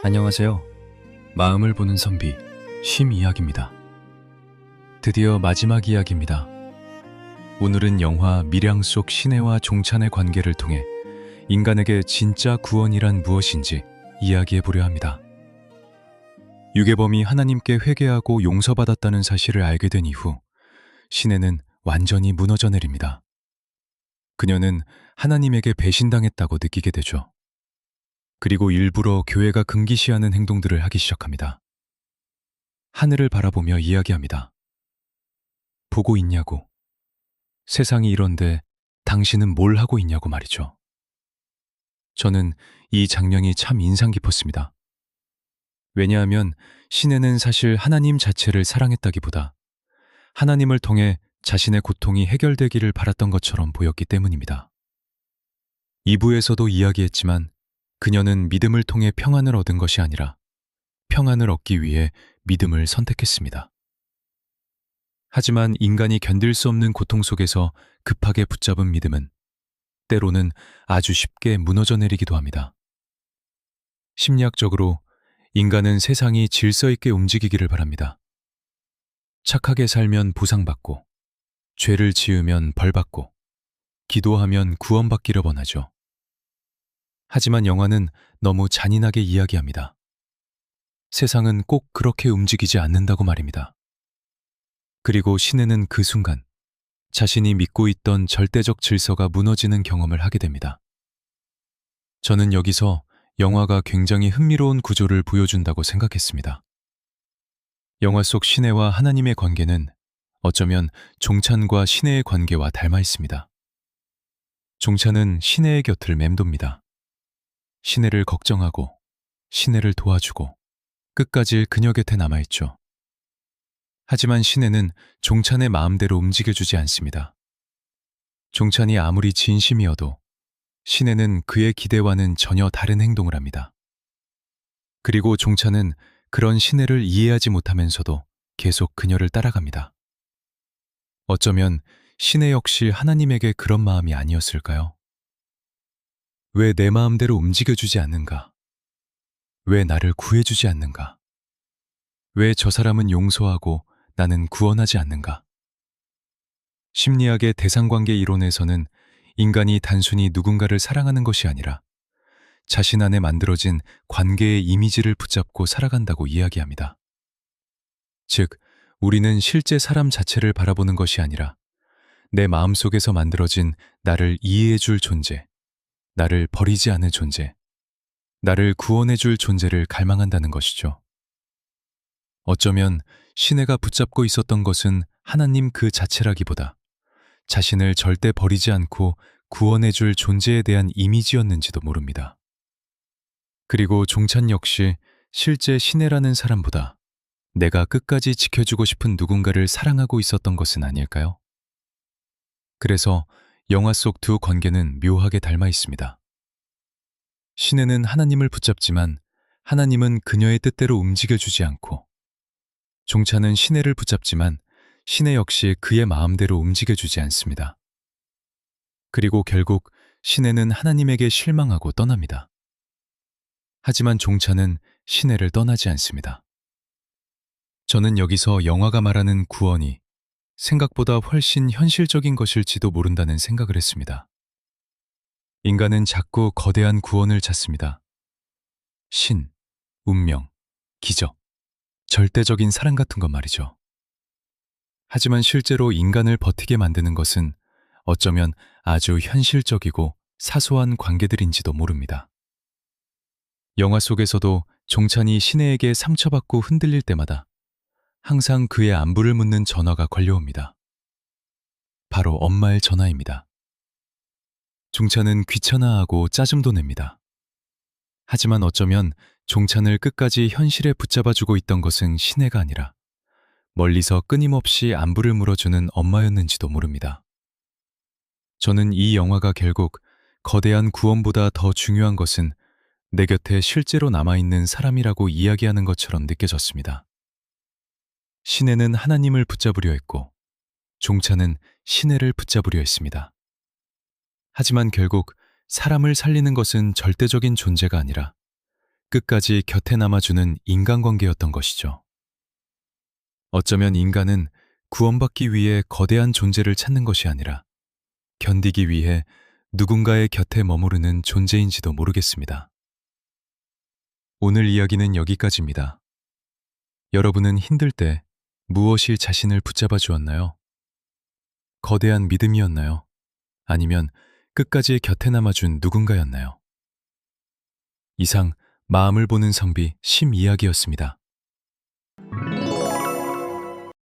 안녕하세요. 마음을 보는 선비, 쉼 이야기입니다. 드디어 마지막 이야기입니다. 오늘은 영화 밀양 속 신혜와 종찬의 관계를 통해 인간에게 진짜 구원이란 무엇인지 이야기해 보려 합니다. 유괴범이 하나님께 회개하고 용서받았다는 사실을 알게 된 이후 신혜는 완전히 무너져 내립니다. 그녀는 하나님에게 배신당했다고 느끼게 되죠. 그리고 일부러 교회가 금기시하는 행동들을 하기 시작합니다. 하늘을 바라보며 이야기합니다. 보고 있냐고. 세상이 이런데 당신은 뭘 하고 있냐고 말이죠. 저는 이 장면이 참 인상 깊었습니다. 왜냐하면 신혜는 사실 하나님 자체를 사랑했다기보다 하나님을 통해 자신의 고통이 해결되기를 바랐던 것처럼 보였기 때문입니다. 2부에서도 이야기했지만 그녀는 믿음을 통해 평안을 얻은 것이 아니라 평안을 얻기 위해 믿음을 선택했습니다. 하지만 인간이 견딜 수 없는 고통 속에서 급하게 붙잡은 믿음은 때로는 아주 쉽게 무너져 내리기도 합니다. 심리학적으로 인간은 세상이 질서 있게 움직이기를 바랍니다. 착하게 살면 보상받고, 죄를 지으면 벌받고, 기도하면 구원받기를 원하죠. 하지만 영화는 너무 잔인하게 이야기합니다. 세상은 꼭 그렇게 움직이지 않는다고 말입니다. 그리고 신혜는 그 순간 자신이 믿고 있던 절대적 질서가 무너지는 경험을 하게 됩니다. 저는 여기서 영화가 굉장히 흥미로운 구조를 보여준다고 생각했습니다. 영화 속 신혜와 하나님의 관계는 어쩌면 종찬과 신혜의 관계와 닮아 있습니다. 종찬은 신혜의 곁을 맴돕니다. 신혜를 걱정하고 신혜를 도와주고 끝까지 그녀 곁에 남아있죠. 하지만 신혜는 종찬의 마음대로 움직여주지 않습니다. 종찬이 아무리 진심이어도 신혜는 그의 기대와는 전혀 다른 행동을 합니다. 그리고 종찬은 그런 신혜를 이해하지 못하면서도 계속 그녀를 따라갑니다. 어쩌면 신혜 역시 하나님에게 그런 마음이 아니었을까요? 왜 내 마음대로 움직여주지 않는가? 왜 나를 구해주지 않는가? 왜 저 사람은 용서하고 나는 구원하지 않는가? 심리학의 대상관계 이론에서는 인간이 단순히 누군가를 사랑하는 것이 아니라 자신 안에 만들어진 관계의 이미지를 붙잡고 살아간다고 이야기합니다. 즉, 우리는 실제 사람 자체를 바라보는 것이 아니라 내 마음속에서 만들어진 나를 이해해줄 존재, 나를 버리지 않을 존재, 나를 구원해줄 존재를 갈망한다는 것이죠. 어쩌면 신혜가 붙잡고 있었던 것은 하나님 그 자체라기보다 자신을 절대 버리지 않고 구원해줄 존재에 대한 이미지였는지도 모릅니다. 그리고 종찬 역시 실제 신혜라는 사람보다 내가 끝까지 지켜주고 싶은 누군가를 사랑하고 있었던 것은 아닐까요? 그래서 영화 속 두 관계는 묘하게 닮아 있습니다. 신혜는 하나님을 붙잡지만 하나님은 그녀의 뜻대로 움직여주지 않고, 종찬은 신혜를 붙잡지만 신혜 역시 그의 마음대로 움직여주지 않습니다. 그리고 결국 신혜는 하나님에게 실망하고 떠납니다. 하지만 종찬은 신혜를 떠나지 않습니다. 저는 여기서 영화가 말하는 구원이 생각보다 훨씬 현실적인 것일지도 모른다는 생각을 했습니다. 인간은 자꾸 거대한 구원을 찾습니다. 신, 운명, 기적, 절대적인 사랑 같은 것 말이죠. 하지만 실제로 인간을 버티게 만드는 것은 어쩌면 아주 현실적이고 사소한 관계들인지도 모릅니다. 영화 속에서도 종찬이 신혜에게 상처받고 흔들릴 때마다 항상 그의 안부를 묻는 전화가 걸려옵니다. 바로 엄마의 전화입니다. 종찬은 귀찮아하고 짜증도 냅니다. 하지만 어쩌면 종찬을 끝까지 현실에 붙잡아주고 있던 것은 신혜가 아니라 멀리서 끊임없이 안부를 물어주는 엄마였는지도 모릅니다. 저는 이 영화가 결국 거대한 구원보다 더 중요한 것은 내 곁에 실제로 남아있는 사람이라고 이야기하는 것처럼 느껴졌습니다. 신혜는 하나님을 붙잡으려 했고 종찬은 신혜를 붙잡으려 했습니다. 하지만 결국 사람을 살리는 것은 절대적인 존재가 아니라 끝까지 곁에 남아주는 인간관계였던 것이죠. 어쩌면 인간은 구원받기 위해 거대한 존재를 찾는 것이 아니라 견디기 위해 누군가의 곁에 머무르는 존재인지도 모르겠습니다. 오늘 이야기는 여기까지입니다. 여러분은 힘들 때 무엇이 자신을 붙잡아 주었나요? 거대한 믿음이었나요? 아니면 끝까지 곁에 남아준 누군가였나요? 이상 마음을 보는 성비 심 이야기였습니다.